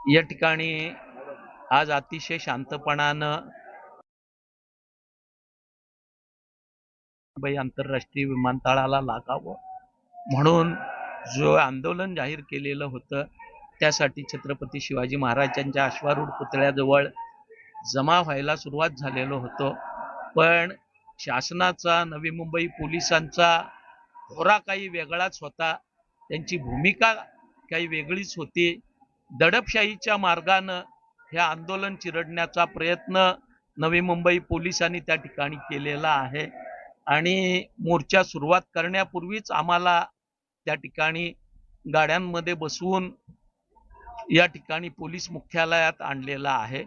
या ठिकाणी आज अतिशय शांतपणानं मुंबई आंतरराष्ट्रीय विमानतळाला लागावं म्हणून जो आंदोलन जाहीर केलेलं होतं त्यासाठी छत्रपती शिवाजी महाराजांच्या अश्वारूढ पुतळ्याजवळ जमा व्हायला सुरुवात झालेलो होतो। पण शासनाचा, नवी मुंबई पोलिसांचा होरा काही वेगळाच होता, त्यांची भूमिका काही वेगळीच होती। दडपशाहीच्या मार्गानं हे आंदोलन चिरडण्याचा प्रयत्न नवी मुंबई पोलिसांनी त्या ठिकाणी केलेला आहे आणि मोर्चा सुरुवात करण्यापूर्वीच आम्हाला त्या ठिकाणी गाड्यांमध्ये बसवून या ठिकाणी पोलीस मुख्यालयात आणलेला आहे।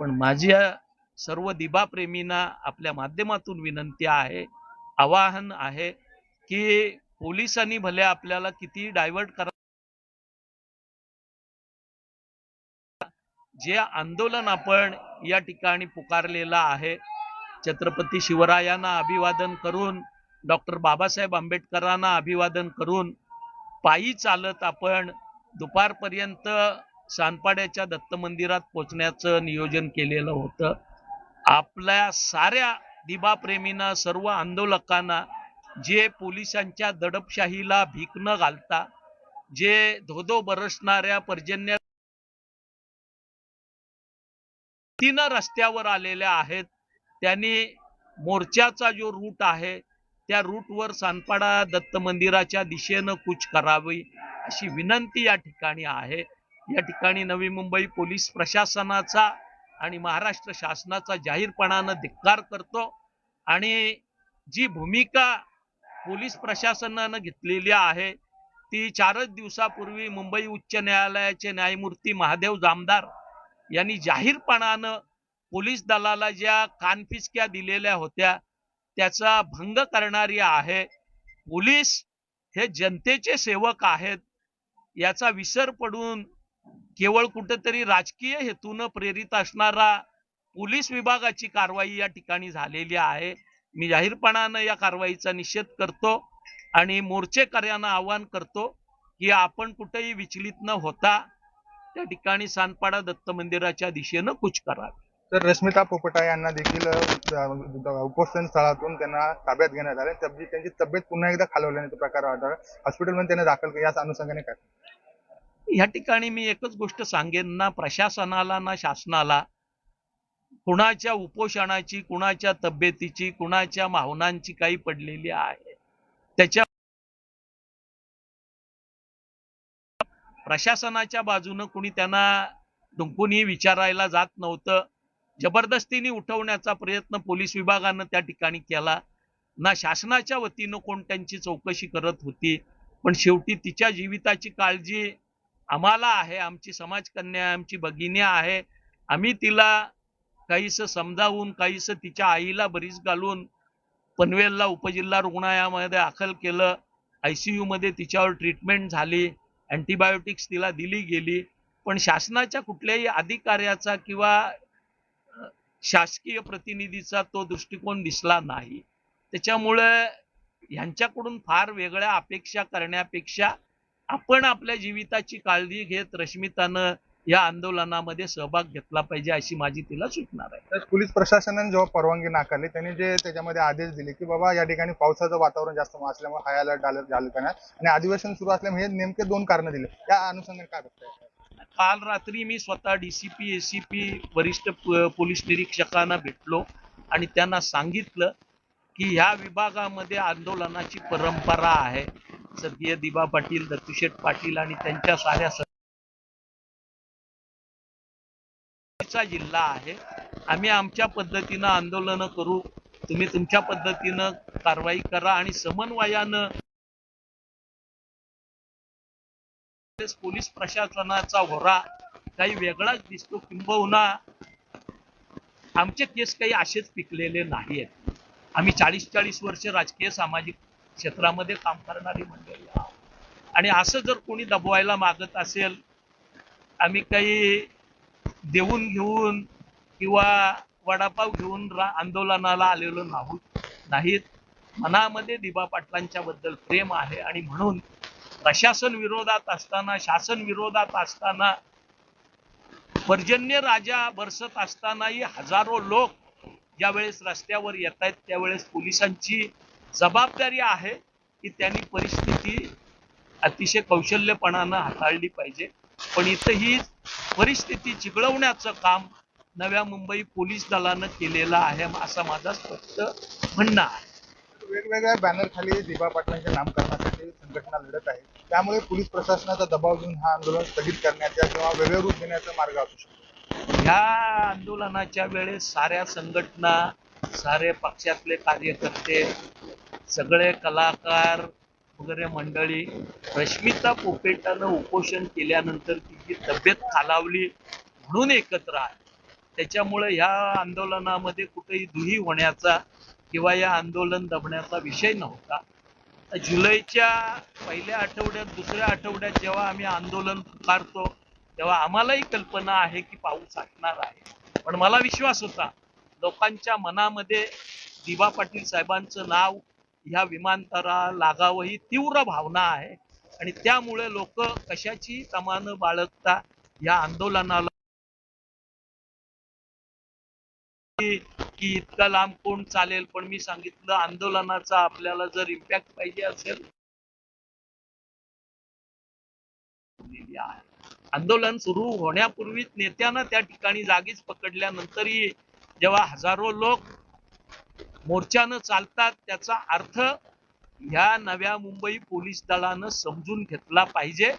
पण माझ्या सर्व दिबाप्रेमींना आपल्या माध्यमातून विनंती आहे, आवाहन आहे की पोलिसांनी भले आपल्याला किती डायव्हर्ट करा, जे आंदोलन आपण या ठिकाणी पुकारलेलं आहे, छत्रपती शिवरायांना अभिवादन करून, डॉक्टर बाबासाहेब आंबेडकरांना अभिवादन करून पायी चालत आपण दुपारपर्यंत सानपाड्याच्या दत्त मंदिरात पोहोचण्याचं नियोजन केलेलं होतं। आपल्या साऱ्या दिबाप्रेमींना, सर्व आंदोलकांना जे पोलिसांच्या दडपशाहीला भीक न घालता, जे धोधो बरसणाऱ्या पर्जन्य रस्त्यावर आलेल्या आहेत, त्यांनी मोर्चाचा जो रूट आहे त्या रूटवर सानपाडा दत्त मंदिराच्या दिशेनं कूच करावी अशी विनंती या ठिकाणी आहे। या ठिकाणी नवी मुंबई पोलीस प्रशासनाचा आणि महाराष्ट्र शासनाचा जाहीरपणानं धिक्कार करतो आणि जी भूमिका पोलीस प्रशासनानं घेतलेली आहे ती 4च दिवसापूर्वी मुंबई उच्च न्यायालयाचे न्यायमूर्ती महादेव जामदार यांनी जाहीरपणानं पोलीस दलाला ज्या कानफिसक्या दिलेल्या होत्या त्याचा भंग करणारी आहे। पोलीस हे जनतेचे सेवक आहेत याचा विसर पडून केवळ कुठेतरी राजकीय हेतून प्रेरित असणारा पोलीस विभागाची कारवाई या ठिकाणी झालेली आहे। मी जाहीरपणानं या कारवाईचा निषेध करतो आणि मोर्चेकर्यांना आवाहन करतो की आपण कुठेही विचलित न होता त्या ठिकाणी सानपाडा दत्त मंदिराच्या दिशेनं कूच करावे। तर रश्मिता पोपटा यांना देखील उपोषण स्थळातून त्यांना ताब्यात घेण्यात आले, त्यांची तब्येत पुन्हा एकदा खालवल्याचा प्रकार आढळला, हॉस्पिटलमध्ये त्यांना दाखल केलं, याच अनुषंगाने काय? या ठिकाणी मी एकच गोष्ट सांगेन, ना प्रशासनाला ना शासनाला कुणाच्या उपोषणाची, कुणाच्या तब्येतीची, कुणाच्या भावनांची काही पडलेली आहे, त्याच्या प्रशासनाच्या बाजूनं कुणी त्यांना डुंकूनही विचारायला जात नव्हतं। जबरदस्तीने उठवण्याचा प्रयत्न पोलीस विभागानं त्या ठिकाणी केला, ना शासनाच्या वतीनं कोण त्यांची चौकशी करत होती। पण शेवटी तिच्या जीविताची काळजी आम्हाला आहे, आमची समाजकन्या, आमची भगिनी आहे, आम्ही तिला काहीसं समजावून, काहीसं तिच्या आईला बरीच घालून पनवेलला उपजिल्हा रुग्णालयामध्ये दाखल केलं। ICU मध्ये तिच्यावर ट्रीटमेंट झाली, अँटीबायोटिक्स तिला दिली गेली, पण शासनाच्या कुठल्याही अधिकाऱ्याचा किंवा शासकीय प्रतिनिधीचा तो दृष्टिकोन दिसला नाही। त्याच्यामुळे यांच्याकडून फार वेगळ्या अपेक्षा करण्यापेक्षा आपण आपल्या जीविताची काळजी घेत रश्मितानं या आंदोलनामध्ये सहभाग घेतला पाहिजे अशी माझी तिला सूचना आहे। तर पोलीस प्रशासनाने जेव्हा परवानगी नाकारली, त्यांनी जे त्याच्यामध्ये आदेश दिले की बाबा या ठिकाणी पावसाचं वातावरण जास्त असल्यामुळे हाय अलर्ट झालं आणि अधिवेशन सुरू असल्यामुळे हे नेमके 2 कारण दिले, या अनुषंगाने काय बघताय? काल रात्री मी स्वतः DCP ACP वरिष्ठ पोलीस निरीक्षकांना भेटलो आणि त्यांना सांगितलं की ह्या विभागामध्ये आंदोलनाची परंपरा आहे। स्वर्गीय दिबा पाटील, दत्तूशेठ पाटील आणि त्यांच्या साऱ्या जिल्हा आहे, आम्ही आमच्या पद्धतीनं आंदोलन करू, तुम्ही तुमच्या पद्धतीनं कारवाई करा आणि समन्वयानं पोलीस प्रशासनाचा होरा काही वेगळाच दिसतो, किंबहुना आमचे केस काही असेच पिकलेले नाहीत। आम्ही 40-40 वर्ष राजकीय सामाजिक क्षेत्रामध्ये काम करणारी मंडळी आहोत आणि असं जर कोणी दबवायला मागत असेल, आम्ही काही देऊन घेऊन किंवा वडापाव घेऊन आंदोलनाला आलेलो नाहीत। मनामध्ये दिबा पाटलांच्या बद्दल प्रेम आहे आणि म्हणून प्रशासन विरोधात असताना, शासन विरोधात असताना पर्जन्य राजा बरसत असतानाही हजारो लोक ज्यावेळेस रस्त्यावर येत आहेत त्यावेळेस पोलिसांची जबाबदारी आहे की त्यांनी परिस्थिती अतिशय कौशल्यपणानं हाताळली पाहिजे. पण इथं ही परिस्थिती चिघळवण्याचं काम नव्या मुंबई पोलीस दलानं केलेलं आहे असं माझं स्पष्ट म्हणणं आहे. वेगवेगळ्या बॅनर खाली दिबा पाटलांच्या नामकरणासाठी संघटना लढत आहे. त्यामुळे पोलीस प्रशासनाचा दबाव घेऊन हा आंदोलन स्थगित करण्याचा किंवा वेगळे रूप देण्याचा मार्ग असू शकतो. ह्या आंदोलनाच्या वेळेस साऱ्या संघटना, सारे पक्षातले कार्यकर्ते, सगळे कलाकार वगैरे मंडळी रश्मिता पोपेटानं उपोषण केल्यानंतर तिची तब्येत खालावली म्हणून एकत्र आहे. त्याच्यामुळे ह्या आंदोलनामध्ये कुठेही दुही होण्याचा किंवा या आंदोलन दबण्याचा विषय नव्हता. जुलैच्या पहिल्या आठवड्यात दुसऱ्या आठवड्यात जेव्हा आम्ही आंदोलन पुकारतो तेव्हा आम्हालाही कल्पना आहे की पाऊस असणार आहे. पण मला विश्वास होता लोकांच्या मनामध्ये दिबा पाटील साहेबांचं नाव ह्या विमानतळाला लागावं ही तीव्र भावना आहे आणि त्यामुळे लोक कशाची तमान बाळगता या आंदोलनाला की इतका लांब कोण चालेल. पण मी सांगितलं आंदोलनाचा आपल्याला जर इम्पॅक्ट पाहिजे असेल आंदोलन सुरू होण्यापूर्वीच नेत्यांना त्या ठिकाणी जागीच पकडल्यानंतरही जेव्हा हजारो लोक मोर्चानं चालतात त्याचा अर्थ ह्या नव्या मुंबई पोलीस दलानं समजून घेतला पाहिजे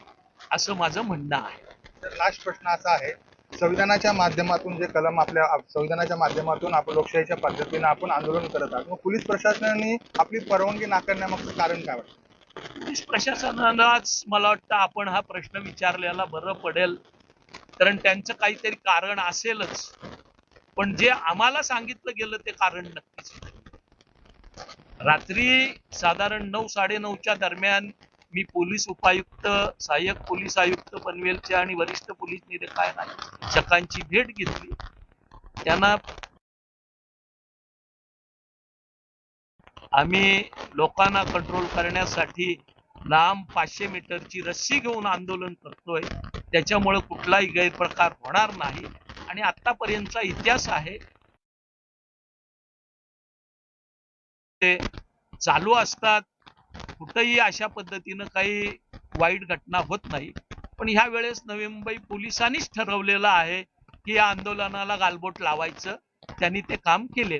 असं माझं म्हणणं आहे. तर लास्ट प्रश्न असा आहे, संविधानाच्या माध्यमातून जे कलम आपल्या संविधानाच्या माध्यमातून आपण लोकशाहीच्या पद्धतीने आपण आंदोलन करत आहोत, मग पोलीस प्रशासनाने आपली परवानगी नाकारण्यामागचं कारण काय वाटतं? पोलीस प्रशासनालाच मला वाटतं आपण हा प्रश्न विचारलेला बरं पडेल, कारण त्यांचं काहीतरी कारण असेलच. पण जे आम्हाला सांगितलं गेलं ते कारण नक्कीच. रात्री साधारण 9-9:30च्या दरम्यान मी पोलीस उपायुक्त, सहाय्यक पोलीस आयुक्त पनवेलचे आणि वरिष्ठ पोलीस निरीक्षकांची भेट घेतली. त्यांना आम्ही लोकांना कंट्रोल करण्यासाठी लांब 500 मीटरची रस्सी घेऊन आंदोलन करतोय, त्याच्यामुळे कुठलाही गैरप्रकार होणार नाही आणि आतापर्यंतचा इतिहास आहे ते चालू असतात. कुठेही अशा पद्धतीनं काही वाईट घटना होत नाही. पण ह्या वेळेस नवी मुंबई पोलिसांनीच ठरवलेलं आहे की या आंदोलनाला गालबोट लावायचं. त्यांनी ते काम केले.